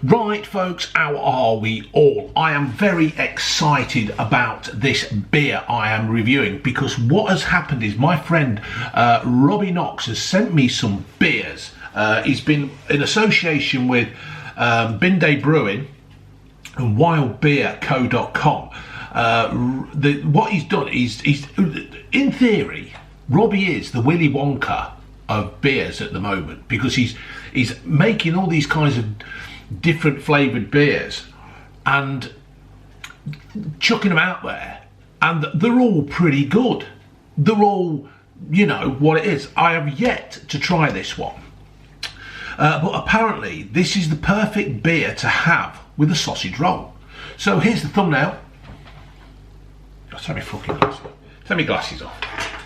Right folks, how are we all? I am very excited about this beer I am reviewing because what has happened is my friend Robbie Knox has sent me some beers. He's been in association with Binde Brewing and wildbeerco.com. What he's done is, in theory, Robbie is the Willy Wonka of beers at the moment because he's making all these kinds of different flavoured beers and chucking them out there, and they're all pretty good. They're all, you know, what it is. I have yet to try this one, but apparently this is the perfect beer to have with a sausage roll. So here's the thumbnail. Take my fucking glasses. Take my glasses off.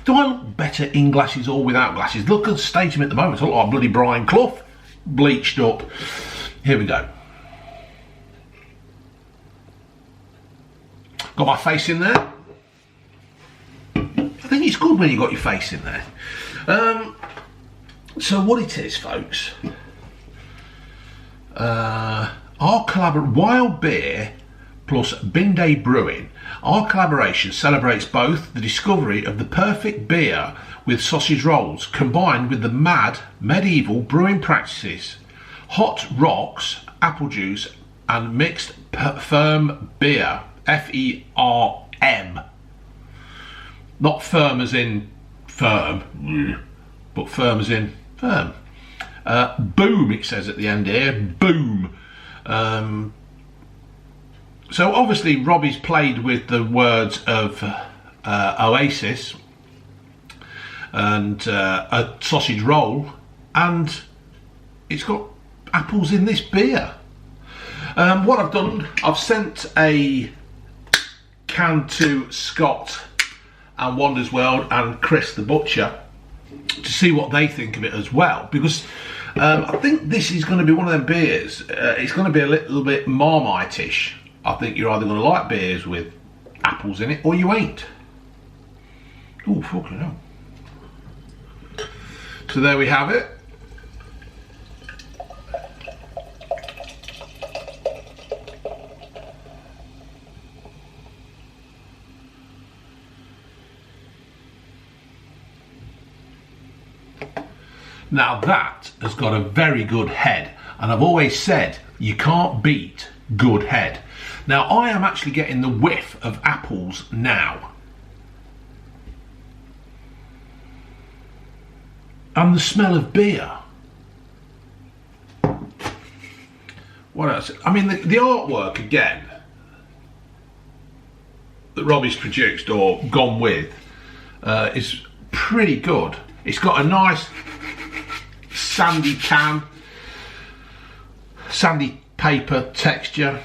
Do I look better in glasses or without glasses? Look at the state of him at the moment. I look like bloody Brian Clough, bleached up. Here we go. Got my face in there. I think it's good when you got your face in there. So what it is, folks, our Wild Beer plus Binde Brewing, our collaboration celebrates both the discovery of the perfect beer with sausage rolls combined with the mad medieval brewing practices, hot rocks, apple juice and mixed firm beer, F-E-R-M, not firm as in firm, but firm as in firm. Boom, it says at the end here, boom. So obviously Robbie's played with the words of Oasis and a sausage roll, and it's got apples in this beer. What I've done, I've sent a can to Scott and Wonders World and Chris the Butcher to see what they think of it as well, because I think this is going to be one of them beers. It's going to be a little bit Marmite-ish. I think you're either going to like beers with apples in it or you ain't. Oh, fucking hell. So there we have it. Now that has got a very good head, and I've always said you can't beat good head. Now I am actually getting the whiff of apples now, and the smell of beer. What else? I mean, the artwork again that Robbie's produced or gone with is pretty good. It's got a nice sandy can, sandy paper texture.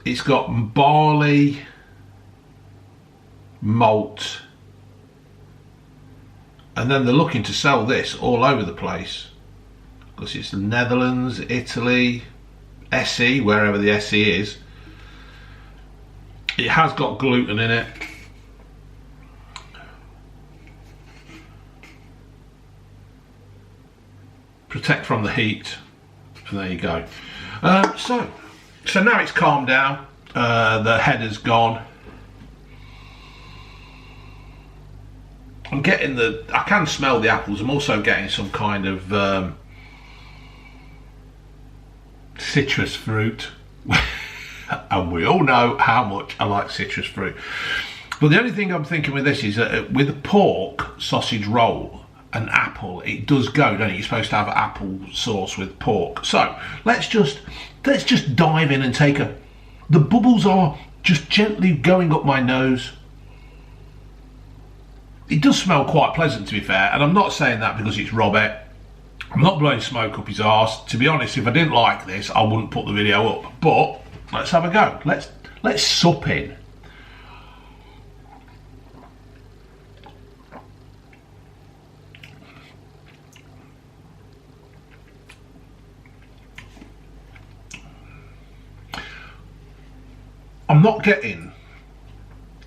It's got barley, malt, and then they're looking to sell this all over the place because it's the Netherlands, Italy, SE, wherever the SE is. It has got gluten in it. Protect from the heat, and there you go. So now it's calmed down, the head has gone. I'm getting I can smell the apples. I'm also getting some kind of citrus fruit. And we all know how much I like citrus fruit. But the only thing I'm thinking with this is that with a pork sausage roll, an apple, it does go, don't it? You're supposed to have apple sauce with pork. So let's just dive in and take the bubbles are just gently going up my nose. It does smell quite pleasant, to be fair, and I'm not saying that because it's Robert. I'm not blowing smoke up his arse. To be honest, if I didn't like this, I wouldn't put the video up. But let's have a go. Let's sup in. I'm not getting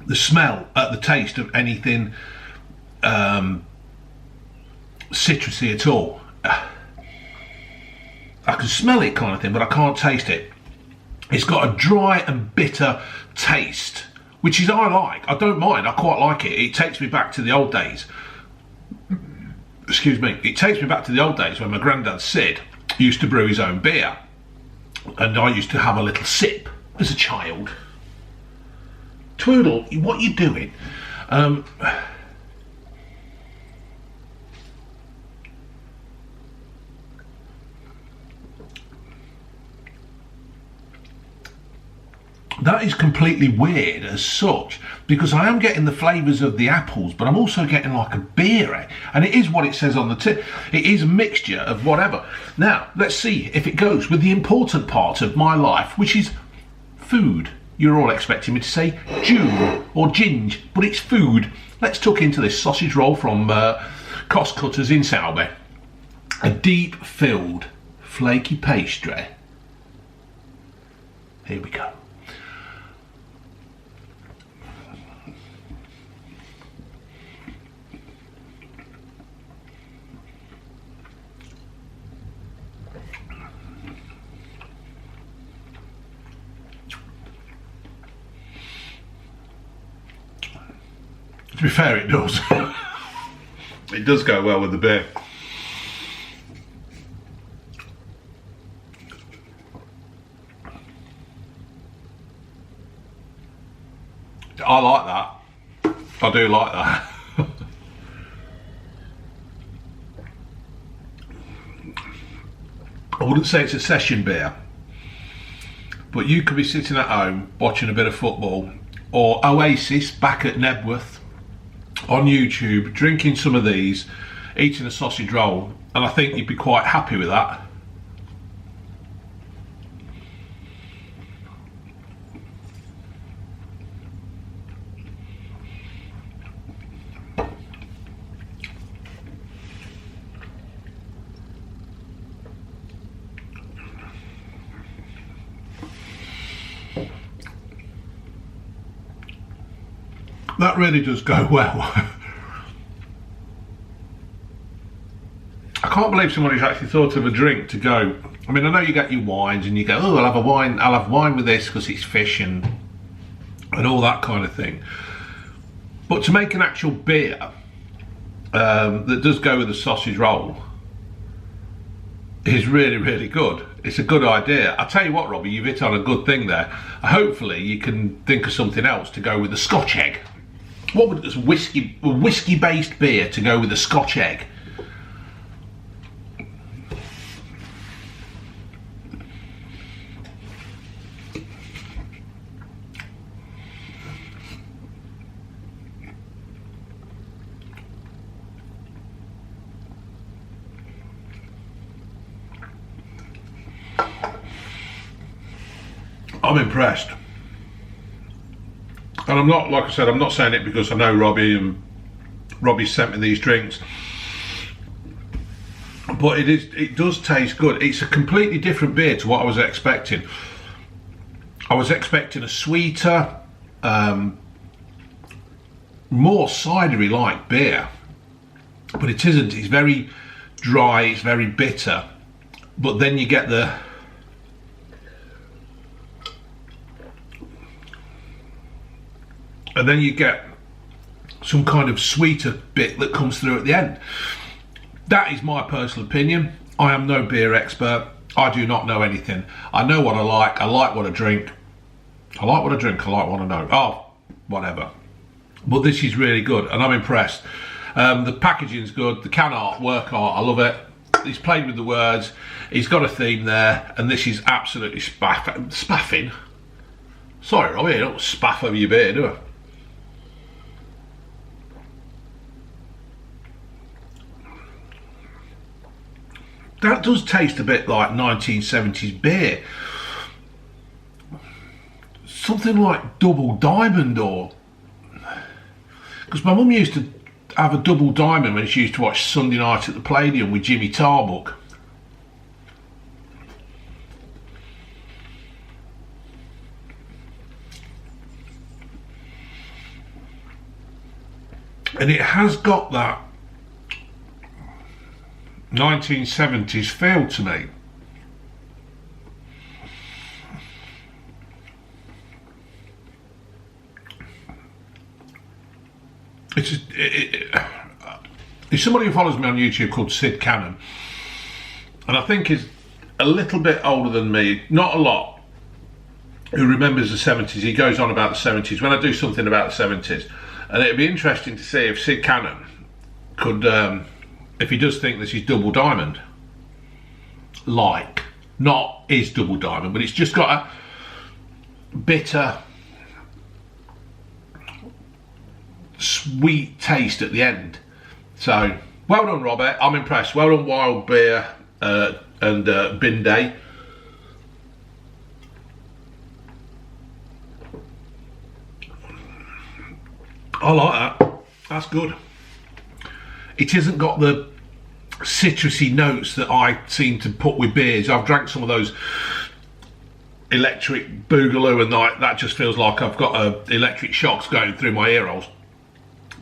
the smell at the taste of anything citrusy at all. I can smell it kind of thing, but I can't taste it. It's got a dry and bitter taste, which is I like. I don't mind. I quite like it. It takes me back to the old days. Excuse me. It takes me back to the old days when my granddad Sid used to brew his own beer, and I used to have a little sip as a child. Twiddle, what are you doing? That is completely weird as such, because I am getting the flavours of the apples, but I'm also getting like a beer, and it is what it says on the tip. It is a mixture of whatever. Now, let's see if it goes with the important part of my life, which is food. You're all expecting me to say June or ginge, but it's food. Let's tuck into this sausage roll from Cost Cutters in Selby. A deep-filled, flaky pastry. Here we go. To be fair, it does. It does go well with the beer. I like that. I do like that. I wouldn't say it's a session beer, but you could be sitting at home watching a bit of football, or Oasis back at Nebworth on YouTube, drinking some of these, eating a sausage roll, and I think you'd be quite happy with that. That really does go well. I can't believe somebody's actually thought of a drink to go. I mean, I know you get your wines and you go, oh, I'll have wine with this because it's fish and all that kind of thing. But to make an actual beer that does go with a sausage roll is really, really good. It's a good idea. I tell you what, Robbie, you've hit on a good thing there. Hopefully you can think of something else to go with the Scotch egg. What would this whiskey-based beer to go with a Scotch egg? I'm impressed. And I'm not, like I said, I'm not saying it because I know Robbie and Robbie sent me these drinks. But it does taste good. It's a completely different beer to what I was expecting. I was expecting a sweeter, more cidery like beer. But it isn't. It's very dry, it's very bitter. But then you get the and then you get some kind of sweeter bit that comes through at the end. That is my personal opinion. I am no beer expert. I do not know anything. I know what I like what I drink. I like what I drink, I like what I know. Oh, whatever. But this is really good and I'm impressed. The packaging's good, the can art, work art, I love it. He's played with the words, he's got a theme there, and this is absolutely spaffing. Sorry, Robbie, you don't spaff over your beer, do I? That does taste a bit like 1970s beer. Something like Double Diamond, or... Because my mum used to have a Double Diamond when she used to watch Sunday Night at the Palladium with Jimmy Tarbuck. And it has got that 1970s feel to me. it's somebody who follows me on YouTube called Sid Cannon, and I think he's a little bit older than me, not a lot, who remembers the 70s. He goes on about the 70s when I do something about the 70s, and it'd be interesting to see if Sid Cannon could, if he does think this is Double Diamond, like, not is Double Diamond, but it's just got a bitter, sweet taste at the end. So, well done, Robert. I'm impressed. Well done, Wild Beer and Bin Day. I like that. That's good. It hasn't got the citrusy notes that I seem to put with beers. I've drank some of those electric boogaloo, and that just feels like I've got electric shocks going through my ear holes.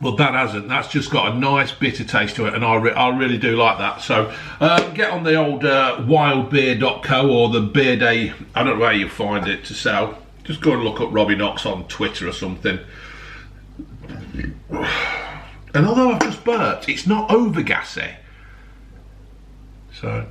Well, that hasn't. That's just got a nice bitter taste to it, and I really do like that. So get on the old wildbeer.co or the Beer Day. I don't know where you find it to sell. Just go and look up Robbie Knox on Twitter or something. And although I've just burped, it's not over gassy. So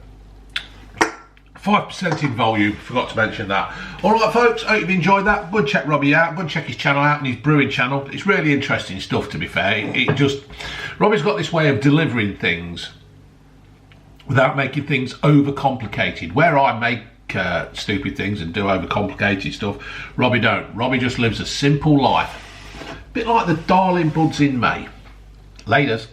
5% in volume, forgot to mention that. Alright folks, I hope you've enjoyed that. Go and check Robbie out, go and check his channel out and his brewing channel. It's really interesting stuff, to be fair. Robbie's got this way of delivering things without making things overcomplicated. Where I make stupid things and do overcomplicated stuff, Robbie don't. Robbie just lives a simple life. A bit like the darling buds in May. Laters.